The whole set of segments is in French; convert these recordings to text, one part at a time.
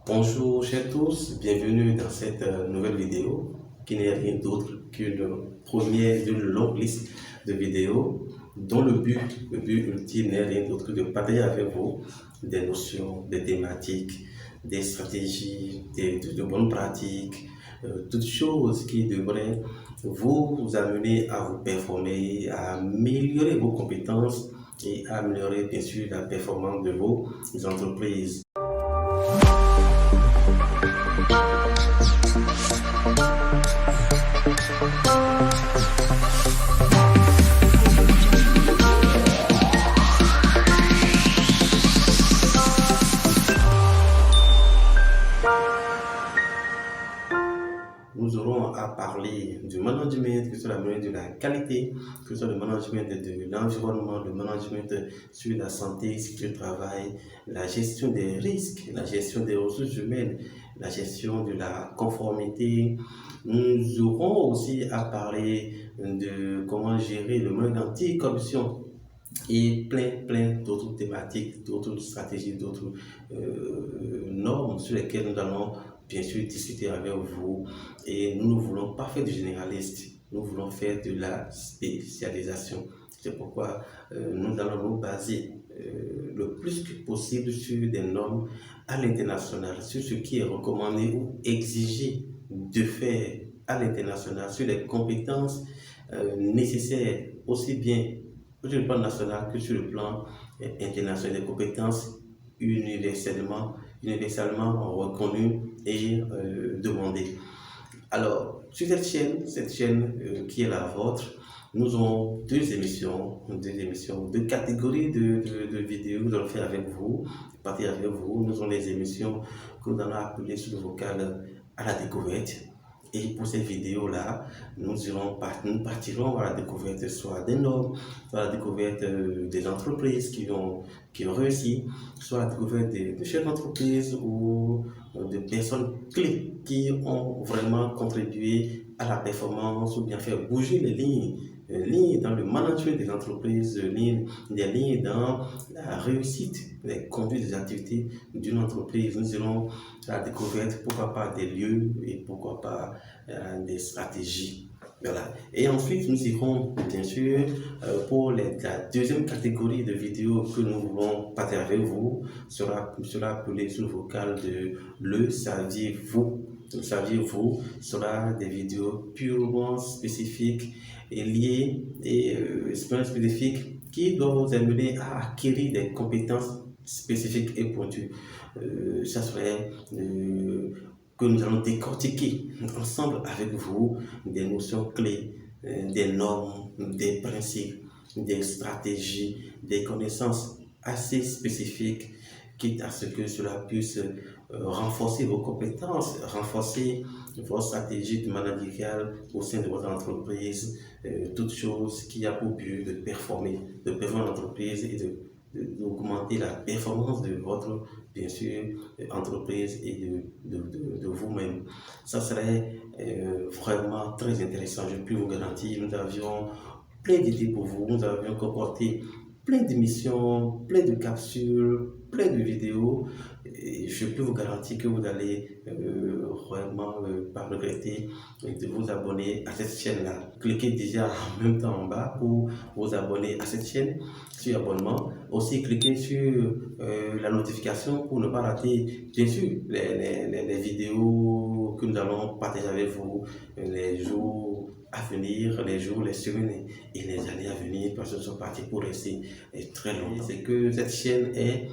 Bonjour chers tous, bienvenue dans cette nouvelle vidéo qui n'est rien d'autre qu'une première d'une longue liste de vidéos dont le but ultime n'est rien d'autre que de partager avec vous des notions, des thématiques, des stratégies, de bonnes pratiques, toutes choses qui devraient vous amener à vous performer, à améliorer vos compétences et à améliorer bien sûr la performance de vos entreprises. Nous aurons à parler du management, que ce soit le management de la qualité, que ce soit le management de l'environnement, le management sur la santé, sur le travail, la gestion des risques, la gestion des ressources humaines, la gestion de la conformité. Nous aurons aussi à parler de comment gérer le management anti-corruption et plein d'autres thématiques, d'autres stratégies, d'autres normes sur lesquelles nous allons bien sûr discuter avec vous. Et nous ne voulons pas faire du généraliste, nous voulons faire de la spécialisation. C'est pourquoi nous allons nous baser le plus que possible sur des normes à l'international, sur ce qui est recommandé ou exigé de faire à l'international, sur les compétences nécessaires aussi bien sur le plan national que sur le plan international, des compétences universellement reconnues et demandées. Alors, sur cette chaîne qui est la vôtre, nous avons deux émissions, deux catégories de vidéos que nous allons faire avec vous, partir avec vous. Nous avons les émissions que nous allons appeler sur le vocal à la découverte. Et pour ces vidéos-là, nous partirons à la découverte soit des normes, soit à la découverte des entreprises qui ont réussi, soit à la découverte de chefs d'entreprise ou de personnes clés qui ont vraiment contribué à la performance ou bien fait bouger les lignes dans le management des entreprises, des lignes dans la réussite, les conduites des activités d'une entreprise. Nous irons à la découverte, pourquoi pas des lieux et pourquoi pas des stratégies. Voilà. Et ensuite, nous irons, bien sûr, pour la deuxième catégorie de vidéos que nous voulons partager avec vous, sera appelé sous le vocal de Le saviez-vous. Le saviez-vous sera des vidéos purement spécifiques et liées et spécifiques qui doivent vous amener à acquérir des compétences spécifiques et pointues. Ça serait que nous allons décortiquer ensemble avec vous des notions clés, des normes, des principes, des stratégies, des connaissances assez spécifiques, quitte à ce que cela puisse renforcer vos compétences, renforcer vos stratégies managériales au sein de votre entreprise, toute chose qui a pour but de performer l'entreprise et d'augmenter la performance de votre, bien sûr, entreprise et de vous-même. Ça serait vraiment très intéressant, je peux vous garantir. Nous avions plein d'idées pour vous, nous avions comporté plein d'émissions, plein de capsules, plein de vidéos. Et je peux vous garantir que vous allez vraiment pas regretter de vous abonner à cette chaîne-là. Cliquez déjà en même temps en bas pour vous abonner à cette chaîne, sur abonnement. Aussi, cliquez sur la notification pour ne pas rater, bien sûr, les vidéos que nous allons partager avec vous les jours à venir, les jours, les semaines et les années à venir, parce que nous sommes partis pour rester très longtemps. C'est que cette chaîne est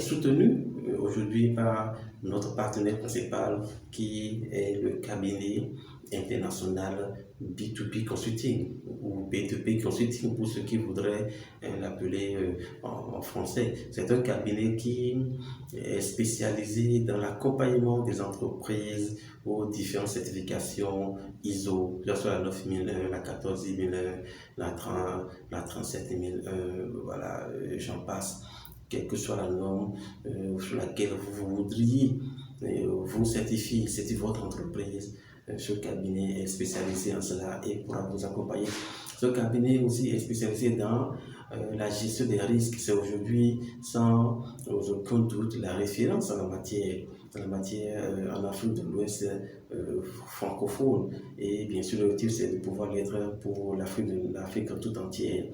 soutenue aujourd'hui par notre partenaire principal qui est le cabinet international B2B Consulting ou B2B Consulting pour ceux qui voudraient l'appeler en français. C'est un cabinet qui est spécialisé dans l'accompagnement des entreprises aux différentes certifications ISO, que ce soit la 9001, la 14001, la 37001, voilà, j'en passe. Quelle que soit la norme sur laquelle vous voudriez vous certifier votre entreprise, ce cabinet est spécialisé en cela et pourra vous accompagner. Ce cabinet aussi est spécialisé dans la gestion des risques. C'est aujourd'hui, sans aucun doute, la référence en la matière en Afrique de l'Ouest francophone. Et bien sûr, l'objectif, c'est de pouvoir l'être pour l'Afrique tout entière.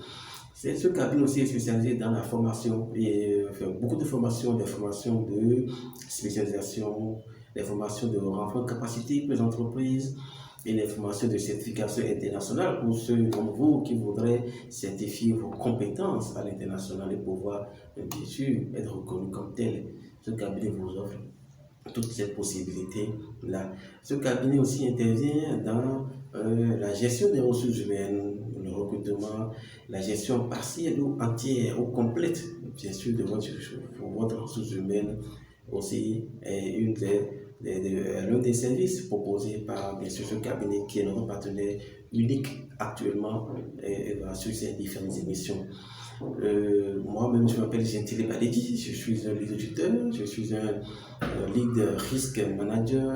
Ce cabinet aussi est spécialisé dans la formation et fait beaucoup de formations, des formations de spécialisation, des formations de renfort de capacité pour les entreprises et les formations de certification internationale pour ceux comme vous qui voudraient certifier vos compétences à l'international et pouvoir, bien sûr, être reconnu comme tel. Ce cabinet vous offre toutes ces possibilités-là. Ce cabinet aussi intervient dans la gestion des ressources humaines, le recrutement, la gestion partielle ou entière ou complète, bien sûr, de votre ressources humaines aussi est l'un des services proposés par, bien sûr, ce cabinet qui est notre partenaire unique actuellement sur ces différentes émissions. Moi-même, je m'appelle Gentile Badedi, je suis un lead auditeur, je suis un lead risk manager,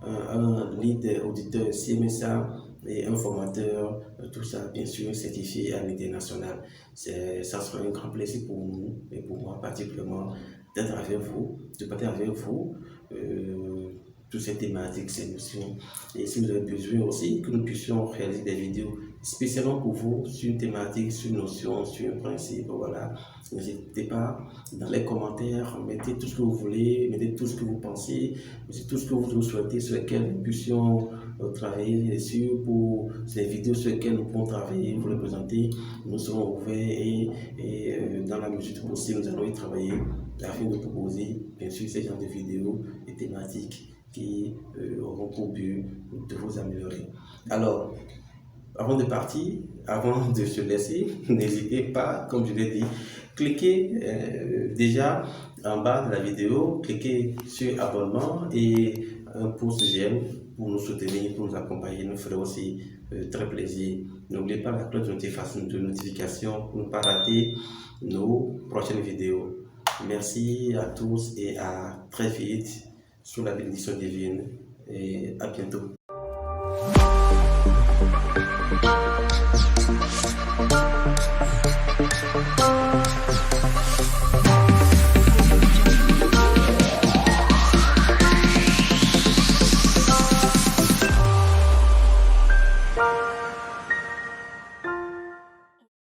un lead auditeur CMSA et un formateur, tout ça bien sûr certifié à l'international. Ça sera un grand plaisir pour nous et pour moi particulièrement d'être avec vous, de partager avec vous toutes ces thématiques, ces notions. Et si vous avez besoin aussi que nous puissions réaliser des vidéos spécialement pour vous sur une thématique, sur une notion, sur un principe, voilà, n'hésitez pas dans les commentaires, mettez tout ce que vous voulez, mettez tout ce que vous pensez, mettez tout ce que vous souhaitez sur lesquels nous puissions travailler dessus pour ces vidéos sur lesquelles nous pouvons travailler, vous les présenter. Nous serons ouverts et dans la mesure du possible, nous allons y travailler afin de proposer bien sûr ces genres de vidéos et thématiques qui auront pour but de vous améliorer. Alors, avant de partir, avant de se laisser, n'hésitez pas, comme je l'ai dit, cliquez déjà en bas de la vidéo, cliquez sur abonnement et un pouce j'aime pour nous soutenir, pour nous accompagner, nous ferait aussi très plaisir. N'oubliez pas la cloche de notification pour ne pas rater nos prochaines vidéos. Merci à tous et à très vite sous la bénédiction divine et à bientôt.